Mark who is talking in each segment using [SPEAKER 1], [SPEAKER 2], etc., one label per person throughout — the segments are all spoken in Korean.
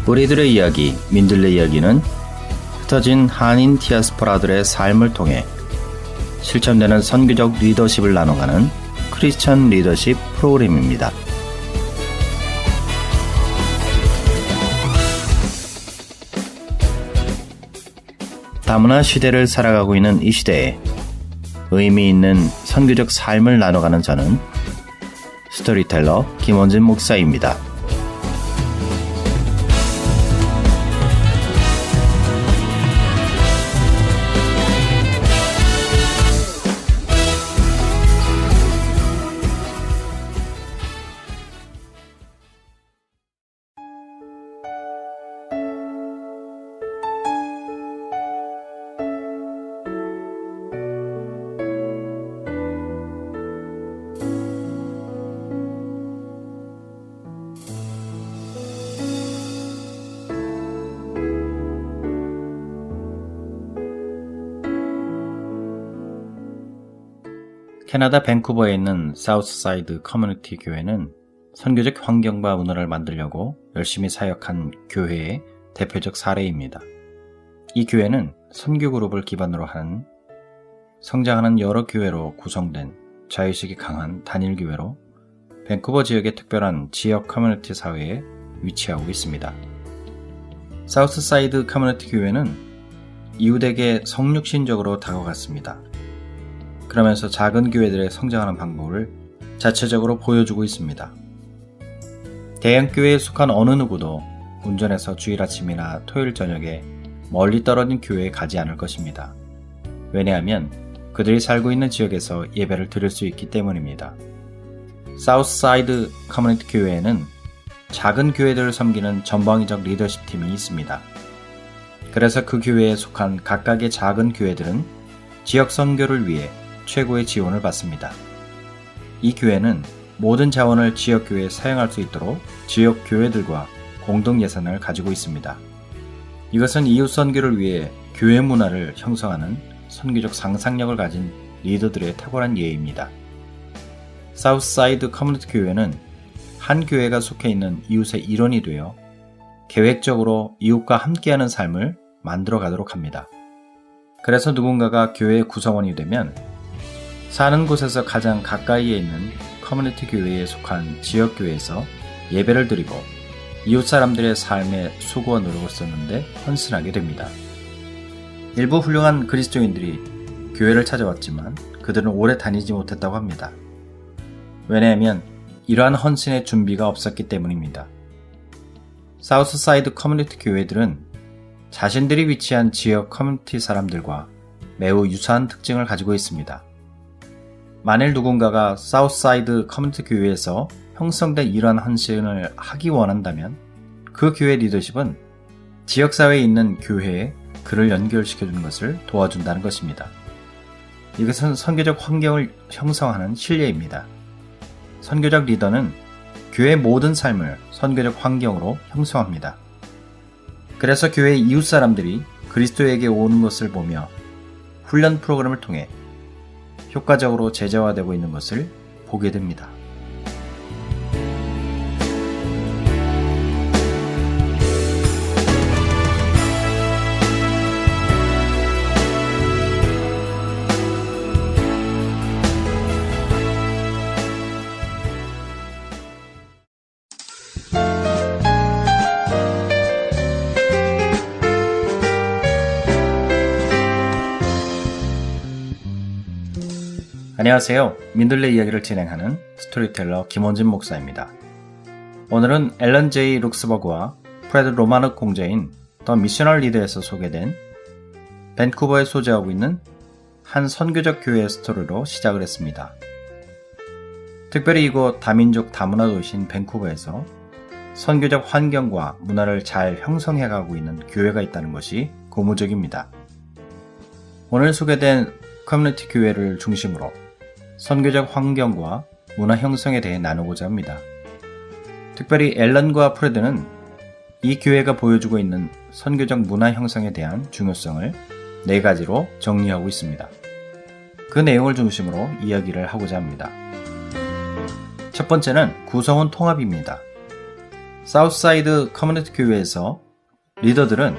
[SPEAKER 1] 우리들의 이야기, 민들레 이야기는 흩어진 한인 디아스포라들의 삶을 통해 실천되는 선교적 리더십을 나눠가는 크리스천 리더십 프로그램입니다. 다문화 시대를 살아가고 있는 이 시대에 의미 있는 선교적 삶을 나눠가는 저는 스토리텔러 김원진 목사입니다. 캐나다 밴쿠버에 있는 사우스사이드 커뮤니티 교회는 선교적 환경과 문화를 만들려고 열심히 사역한 교회의 대표적 사례입니다. 이 교회는 선교 그룹을 기반으로 하는 성장하는 여러 교회로 구성된 자유의식이 강한 단일 교회로 밴쿠버 지역의 특별한 지역 커뮤니티 사회에 위치하고 있습니다. 사우스사이드 커뮤니티 교회는 이웃에게 성육신적으로 다가갔습니다. 그러면서 작은 교회들의 성장하는 방법을 자체적으로 보여주고 있습니다. 대형 교회에 속한 어느 누구도 운전해서 주일 아침이나 토요일 저녁에 멀리 떨어진 교회에 가지 않을 것입니다. 왜냐하면 그들이 살고 있는 지역에서 예배를 드릴 수 있기 때문입니다. 사우스사이드 커뮤니티 교회에는 작은 교회들을 섬기는 전방위적 리더십 팀이 있습니다. 그래서 그 교회에 속한 각각의 작은 교회들은 지역 선교를 위해 최고의 지원을 받습니다. 이 교회는 모든 자원을 지역교회에 사용할 수 있도록 지역교회들과 공동 예산을 가지고 있습니다. 이것은 이웃 선교를 위해 교회 문화를 형성하는 선교적 상상력을 가진 리더들의 탁월한 예입니다. 사우스사이드 커뮤니티 교회는 한 교회가 속해 있는 이웃의 일원이 되어 계획적으로 이웃과 함께하는 삶을 만들어 가도록 합니다. 그래서 누군가가 교회의 구성원이 되면 사는 곳에서 가장 가까이에 있는 커뮤니티 교회에 속한 지역교회에서 예배를 드리고 이웃 사람들의 삶에 수고와 노력을 썼는데 헌신하게 됩니다. 일부 훌륭한 그리스도인들이 교회를 찾아왔지만 그들은 오래 다니지 못했다고 합니다. 왜냐하면 이러한 헌신의 준비가 없었기 때문입니다. 사우스사이드 커뮤니티 교회들은 자신들이 위치한 지역 커뮤니티 사람들과 매우 유사한 특징을 가지고 있습니다. 만일 누군가가 사우스사이드 커뮤니티 교회에서 형성된 이러한 헌신을 하기 원한다면 그 교회 리더십은 지역사회에 있는 교회에 그를 연결시켜주는 것을 도와준다는 것입니다. 이것은 선교적 환경을 형성하는 신뢰입니다. 선교적 리더는 교회의 모든 삶을 선교적 환경으로 형성합니다. 그래서 교회의 이웃 사람들이 그리스도에게 오는 것을 보며 훈련 프로그램을 통해 효과적으로 제자화되고 있는 것을 보게 됩니다. 안녕하세요. 민들레 이야기를 진행하는 스토리텔러 김원진 목사입니다. 오늘은 앨런 제이 룩스버그와 프레드 로마노 공자인 더 미셔널 리더에서 소개된 밴쿠버에 소재하고 있는 한 선교적 교회의 스토리로 시작을 했습니다. 특별히 이곳 다민족 다문화 도시인 밴쿠버에서 선교적 환경과 문화를 잘 형성해가고 있는 교회가 있다는 것이 고무적입니다. 오늘 소개된 커뮤니티 교회를 중심으로 선교적 환경과 문화 형성에 대해 나누고자 합니다. 특별히 앨런과 프레드는 이 교회가 보여주고 있는 선교적 문화 형성에 대한 중요성을 4가지로 정리하고 있습니다. 그 내용을 중심으로 이야기를 하고자 합니다. 첫 번째는 구성원 통합입니다. 사우스사이드 커뮤니티 교회에서 리더들은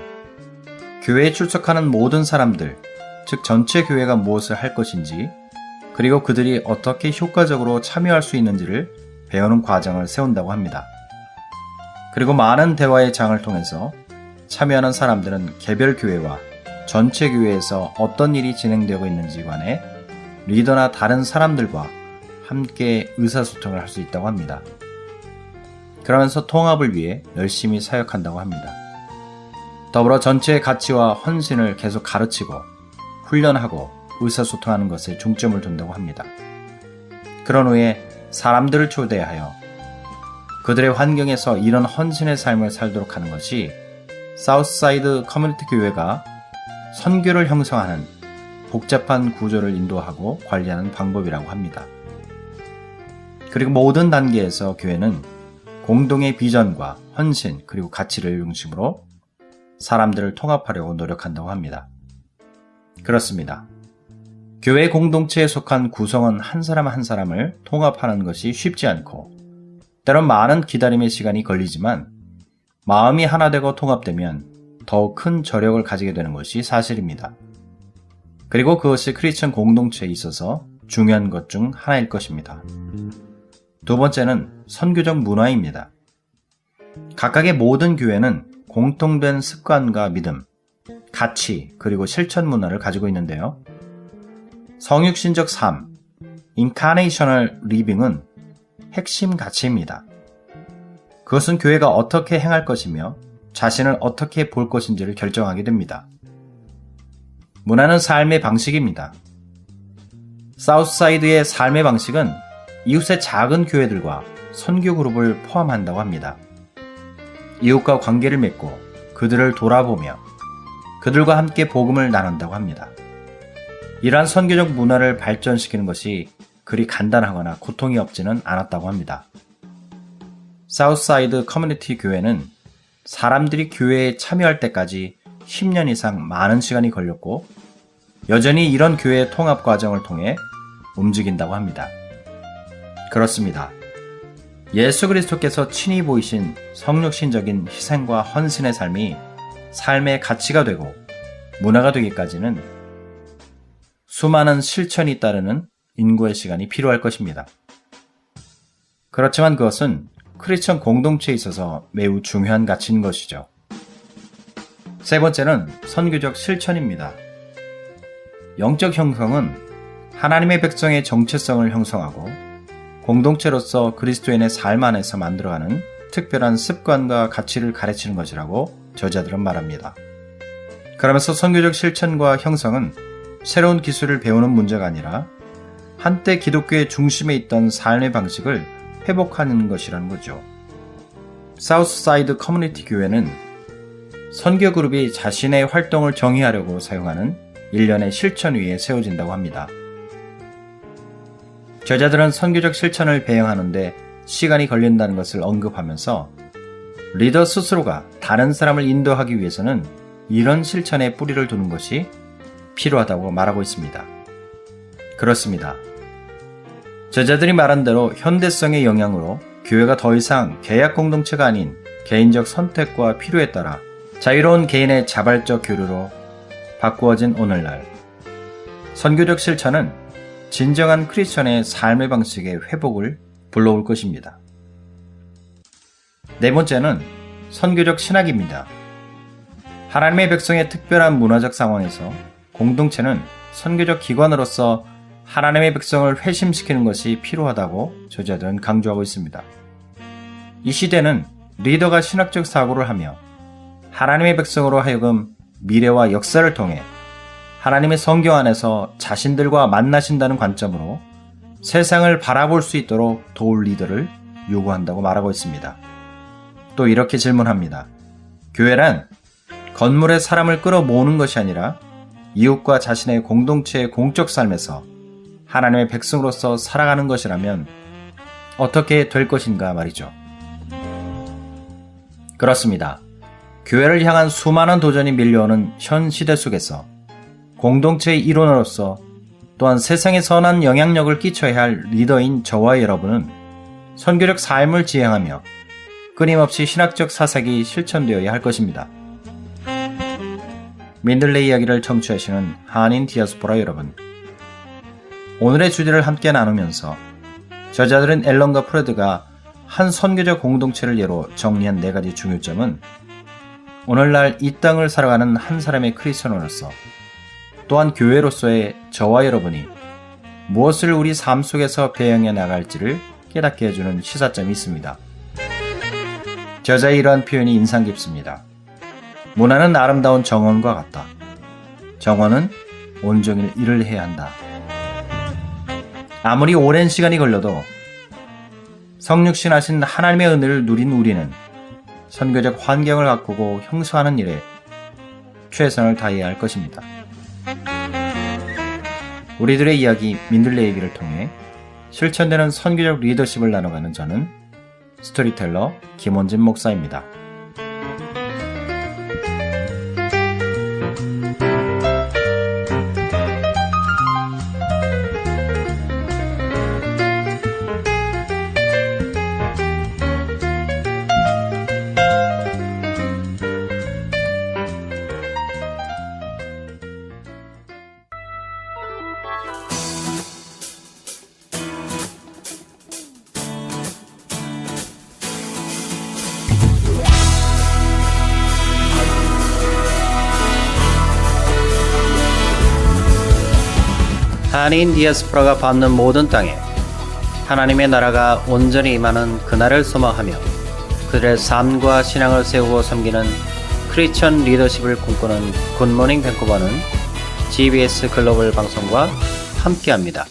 [SPEAKER 1] 교회에 출석하는 모든 사람들, 즉 전체 교회가 무엇을 할 것인지, 그리고 그들이 어떻게 효과적으로 참여할 수 있는지를 배우는 과정을 세운다고 합니다. 그리고 많은 대화의 장을 통해서 참여하는 사람들은 개별 교회와 전체 교회에서 어떤 일이 진행되고 있는지 관해 리더나 다른 사람들과 함께 의사소통을 할 수 있다고 합니다. 그러면서 통합을 위해 열심히 사역한다고 합니다. 더불어 전체의 가치와 헌신을 계속 가르치고 훈련하고 의사소통하는 것에 중점을 둔다고 합니다. 그런 후에 사람들을 초대하여 그들의 환경에서 이런 헌신의 삶을 살도록 하는 것이 사우스사이드 커뮤니티 교회가 선교를 형성하는 복잡한 구조를 인도하고 관리하는 방법이라고 합니다. 그리고 모든 단계에서 교회는 공동의 비전과 헌신 그리고 가치를 중심으로 사람들을 통합하려고 노력한다고 합니다. 그렇습니다. 교회 공동체에 속한 구성원 한 사람 한 사람을 통합하는 것이 쉽지 않고 때론 많은 기다림의 시간이 걸리지만 마음이 하나 되고 통합되면 더욱 큰 저력을 가지게 되는 것이 사실입니다. 그리고 그것이 크리스천 공동체에 있어서 중요한 것 중 하나일 것입니다. 두 번째는 선교적 문화입니다. 각각의 모든 교회는 공통된 습관과 믿음, 가치, 그리고 실천 문화를 가지고 있는데요. 성육신적 삶, 인카네이셔널 리빙은 핵심 가치입니다. 그것은 교회가 어떻게 행할 것이며 자신을 어떻게 볼 것인지를 결정하게 됩니다. 문화는 삶의 방식입니다. 사우스사이드의 삶의 방식은 이웃의 작은 교회들과 선교 그룹을 포함한다고 합니다. 이웃과 관계를 맺고 그들을 돌아보며 그들과 함께 복음을 나눈다고 합니다. 이러한 선교적 문화를 발전시키는 것이 그리 간단하거나 고통이 없지는 않았다고 합니다. 사우스사이드 커뮤니티 교회는 사람들이 교회에 참여할 때까지 10년 이상 많은 시간이 걸렸고 여전히 이런 교회의 통합 과정을 통해 움직인다고 합니다. 그렇습니다. 예수 그리스도께서 친히 보이신 성육신적인 희생과 헌신의 삶이 삶의 가치가 되고 문화가 되기까지는 수많은 실천이 따르는 인고의 시간이 필요할 것입니다. 그렇지만 그것은 크리스천 공동체에 있어서 매우 중요한 가치인 것이죠. 세 번째는 선교적 실천입니다. 영적 형성은 하나님의 백성의 정체성을 형성하고 공동체로서 그리스도인의 삶 안에서 만들어가는 특별한 습관과 가치를 가르치는 것이라고 저자들은 말합니다. 그러면서 선교적 실천과 형성은 새로운 기술을 배우는 문제가 아니라 한때 기독교의 중심에 있던 삶의 방식을 회복하는 것이라는 거죠. 사우스사이드 커뮤니티 교회는 선교 그룹이 자신의 활동을 정의하려고 사용하는 일련의 실천 위에 세워진다고 합니다. 저자들은 선교적 실천을 배양하는데 시간이 걸린다는 것을 언급하면서 리더 스스로가 다른 사람을 인도하기 위해서는 이런 실천에 뿌리를 두는 것이 필요하다고 말하고 있습니다. 그렇습니다. 저자들이 말한 대로 현대성의 영향으로 교회가 더 이상 계약 공동체가 아닌 개인적 선택과 필요에 따라 자유로운 개인의 자발적 교류로 바꾸어진 오늘날, 선교적 실천은 진정한 크리스천의 삶의 방식의 회복을 불러올 것입니다. 네 번째는 선교적 신학입니다. 하나님의 백성의 특별한 문화적 상황에서 공동체는 선교적 기관으로서 하나님의 백성을 회심시키는 것이 필요하다고 저자들은 강조하고 있습니다. 이 시대는 리더가 신학적 사고를 하며 하나님의 백성으로 하여금 미래와 역사를 통해 하나님의 성경 안에서 자신들과 만나신다는 관점으로 세상을 바라볼 수 있도록 도울 리더를 요구한다고 말하고 있습니다. 또 이렇게 질문합니다. 교회란 건물에 사람을 끌어모으는 것이 아니라 이웃과 자신의 공동체의 공적 삶에서 하나님의 백성으로서 살아가는 것이라면 어떻게 될 것인가 말이죠. 그렇습니다. 교회를 향한 수많은 도전이 밀려오는 현 시대 속에서 공동체의 일원으로서 또한 세상에 선한 영향력을 끼쳐야 할 리더인 저와 여러분은 선교적 삶을 지향하며 끊임없이 신학적 사색이 실천되어야 할 것입니다. 민들레 이야기를 청취하시는 한인 디아스포라 여러분, 오늘의 주제를 함께 나누면서 저자들은 앨런과 프레드가 한 선교적 공동체를 예로 정리한 4가지 중요점은 오늘날 이 땅을 살아가는 한 사람의 크리스천으로서 또한 교회로서의 저와 여러분이 무엇을 우리 삶 속에서 배영해 나갈지를 깨닫게 해주는 시사점이 있습니다. 저자의 이러한 표현이 인상 깊습니다. 문화는 아름다운 정원과 같다. 정원은 온종일 일을 해야 한다. 아무리 오랜 시간이 걸려도 성육신하신 하나님의 은혜를 누린 우리는 선교적 환경을 가꾸고 형성하는 일에 최선을 다해야 할 것입니다. 우리들의 이야기 민들레 얘기를 통해 실천되는 선교적 리더십을 나눠가는 저는 스토리텔러 김원진 목사입니다. 한인 디아스포라가 받는 모든 땅에 하나님의 나라가 온전히 임하는 그날을 소망하며 그들의 삶과 신앙을 세우고 섬기는 크리스천 리더십을 꿈꾸는 굿모닝 밴쿠버는 GBS 글로벌 방송과 함께합니다.